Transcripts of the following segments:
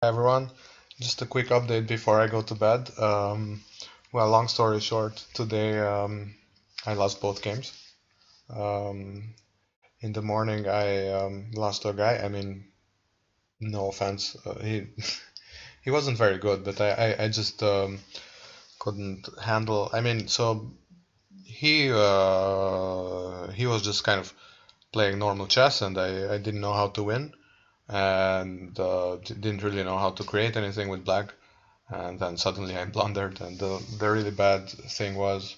Hi everyone, just a quick update before I go to bed. Well, long story short, today I lost both games. Um, in the morning, I lost to a guy. I mean, no offense, he he wasn't very good, but I just couldn't handle. I mean, so he was just kind of playing normal chess, and I didn't know how to win, and didn't really know how to create anything with black. And then suddenly I blundered, and the really bad thing was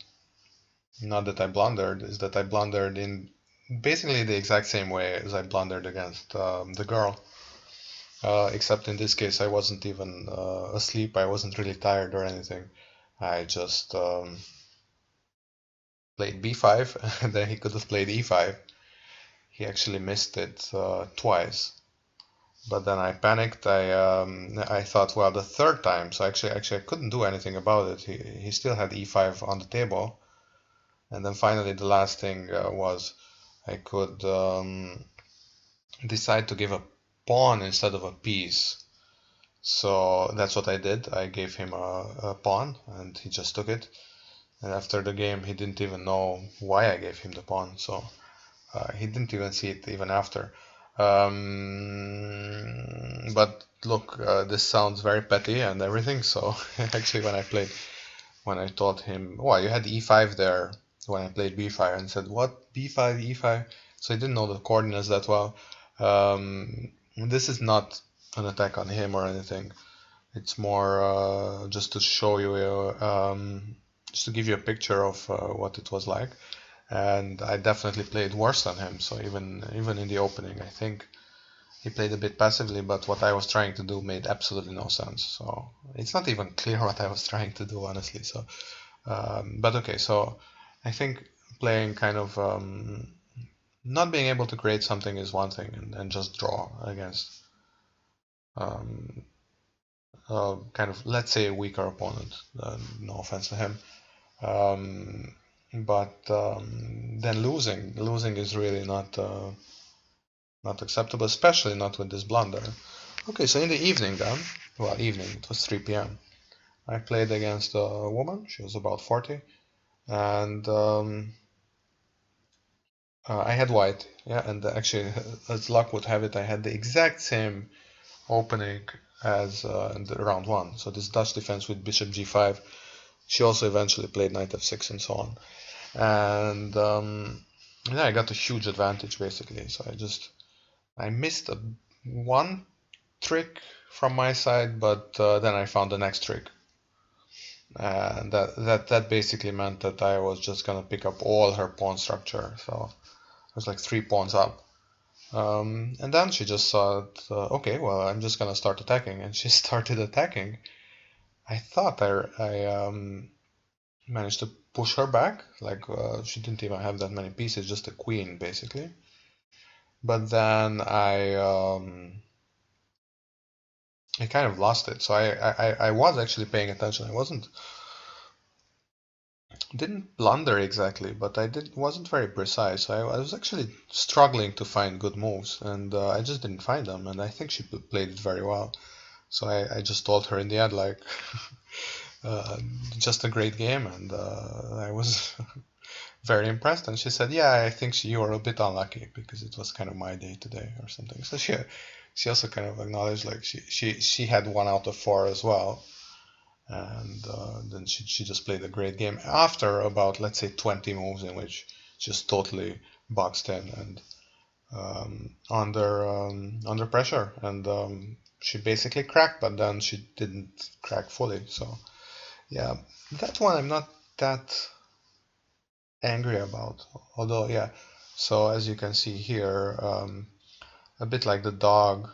not that I blundered, is that I blundered in basically the exact same way as I blundered against the girl. Except in this case, I wasn't even asleep. I wasn't really tired or anything. I just played b5, and then he could have played e5. He actually missed it twice. But then I panicked. I thought, well, the third time. So actually I couldn't do anything about it. He still had e5 on the table. And then finally, the last thing was I could decide to give a pawn instead of a piece. So that's what I did. I gave him a pawn, and he just took it. And after the game, he didn't even know why I gave him the pawn. So he didn't even see it even after. But look, this sounds very petty and everything. So actually, when I told him, "Oh, you had e5 there," when I played b5, and said, "What, b5, e5?" So he didn't know the coordinates that well. This is not an attack on him or anything. It's more just to show you, just to give you a picture of what it was like. And I definitely played worse than him. So even in the opening, I think he played a bit passively, but what I was trying to do made absolutely no sense. So it's not even clear what I was trying to do, honestly. So, but okay, so I think playing kind of not being able to create something is one thing, and just draw against um, kind of, let's say, a weaker opponent. No offense to him. But then losing is really not acceptable, especially not with this blunder. Okay, so in the evening then, well, evening, it was 3 p.m. I played against a woman. She was about 40, and I had white. Yeah, and actually, as luck would have it, I had the exact same opening as in the round one. So this Dutch defense with bishop g5. She also eventually played knight f6 and so on. And yeah, I got a huge advantage basically. So I missed one trick from my side, but then I found the next trick. And that basically meant that I was just gonna pick up all her pawn structure. So I was like 3 pawns up. And then she just thought, okay, well, I'm just gonna start attacking, and she started attacking. I thought I managed to push her back, like she didn't even have that many pieces, just a queen basically. But then I kind of lost it. So I was actually paying attention. I didn't blunder exactly, but I wasn't very precise. I was actually struggling to find good moves, and I just didn't find them. And I think she played it very well. So I just told her in the end, like, uh, just a great game, and I was very impressed. And she said, "Yeah, I think you were a bit unlucky because it was kind of my day today or something." So she also kind of acknowledged, like, she had 1 out of 4 as well, and then she just played a great game after about, let's say, 20 moves in which just totally boxed in and under pressure, and she basically cracked, but then she didn't crack fully. So yeah, that one I'm not that angry about. Although yeah, so as you can see here, a bit like the dog.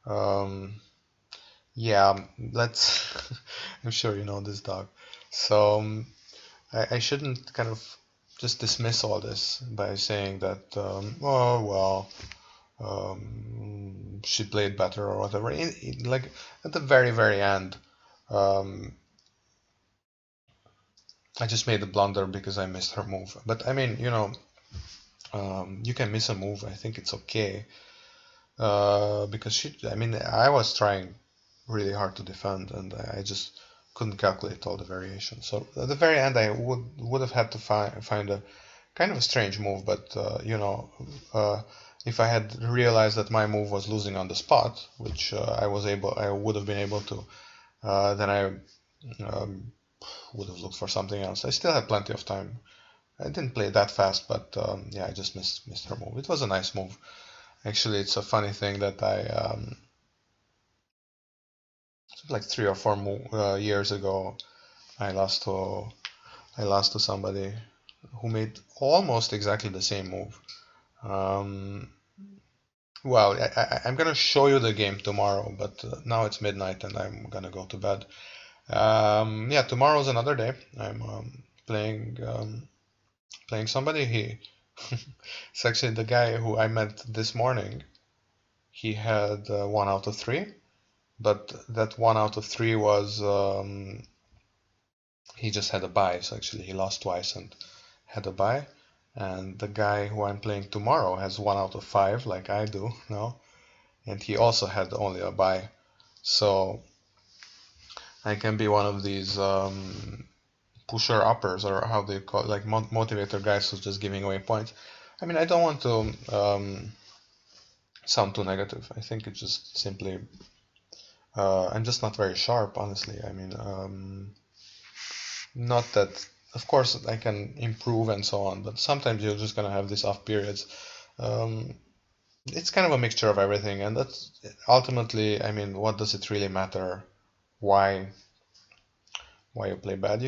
Um, yeah, let's. I'm sure you know this dog. So I shouldn't kind of just dismiss all this by saying that, oh well, she played better or whatever. Like at the very end, um, I just made a blunder because I missed her move. But I mean, you can miss a move. I think it's okay because I mean, I was trying really hard to defend, and I just couldn't calculate all the variations. So at the very end, I would have had to find a kind of a strange move, but if I had realized that my move was losing on the spot, which I would have been able to, then I would have looked for something else. I still had plenty of time. I didn't play that fast, but yeah, I just missed her move. It was a nice move. Actually, it's a funny thing that like 3 or 4 years ago, I lost to somebody who made almost exactly the same move. Well, I'm gonna show you the game tomorrow, but now it's midnight and I'm gonna go to bed. Yeah, tomorrow's another day. I'm playing somebody. It's actually the guy who I met this morning. He had 1 out of 3, but that 1 out of 3 was he just had a bye. So actually, he lost twice and had a bye. And the guy who I'm playing tomorrow has 1 out of 5, like I do now, and he also had only a bye. So I can be one of these pusher uppers, or how do you call it, like motivator guys who's just giving away points. I mean, I don't want to sound too negative. I think it's just simply I'm just not very sharp, honestly. I mean, not that, of course, I can improve and so on, but sometimes you're just gonna have these off periods. It's kind of a mixture of everything, and that's ultimately, I mean, what does it really matter? Why you play bad?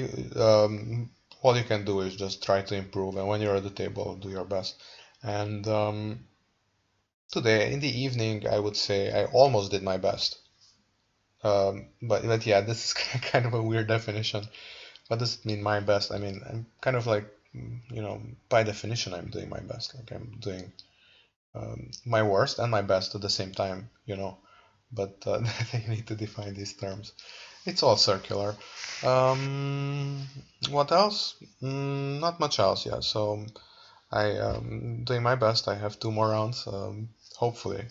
All you can do is just try to improve, and when you're at the table, do your best. And today, in the evening, I would say I almost did my best. But yeah, this is kind of a weird definition. What does it mean, my best? I mean, I'm kind of like, by definition, I'm doing my best. Like I'm doing my worst and my best at the same time, But they need to define these terms. It's all circular. What else? Not much else, yeah. So I am doing my best. I have 2 more rounds. Hopefully,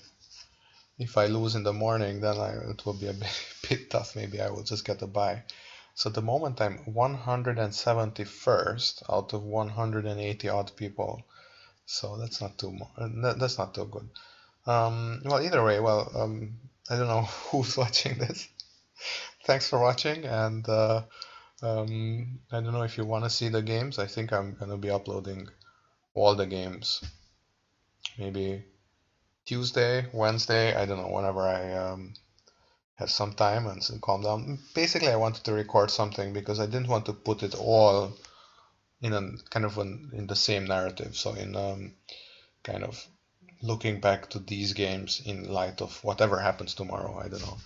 if I lose in the morning, then it will be a bit tough. Maybe I will just get a bye. So at the moment I'm 171st out of 180 odd people. So that's not that's not too good. Well, either way, I don't know who's watching this. Thanks for watching, and I don't know if you want to see the games. I think I'm gonna be uploading all the games. Maybe Tuesday, Wednesday, I don't know, whenever I have some time and calm down. Basically, I wanted to record something because I didn't want to put it all in in the same narrative. So in kind of looking back to these games in light of whatever happens tomorrow. I don't know.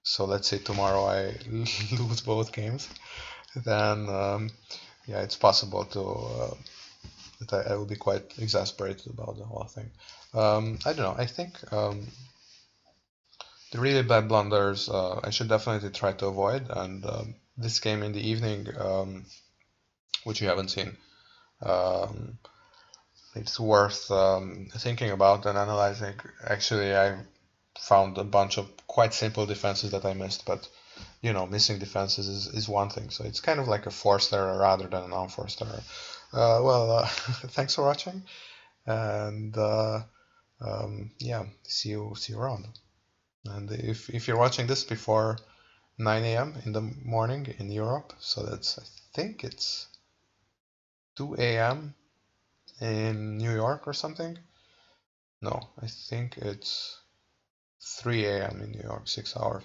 So let's say tomorrow I lose both games, then yeah, it's possible that I will be quite exasperated about the whole thing. I don't know. I think the really bad blunders I should definitely try to avoid. And this game in the evening, which you haven't seen, it's worth thinking about and analyzing. Actually, I found a bunch of quite simple defenses that I missed, but missing defenses is one thing. So it's kind of like a forced error rather than an unforced error. Thanks for watching, and yeah, see you around. And if you're watching this before 9 a.m. in the morning in Europe, so that's, I think it's 2 a.m. in New York or something. No, I think it's 3 a.m. in New York, 6 hours.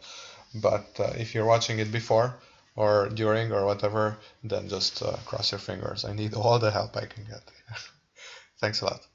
But if you're watching it before or during or whatever, then just cross your fingers. I need all the help I can get. Thanks a lot.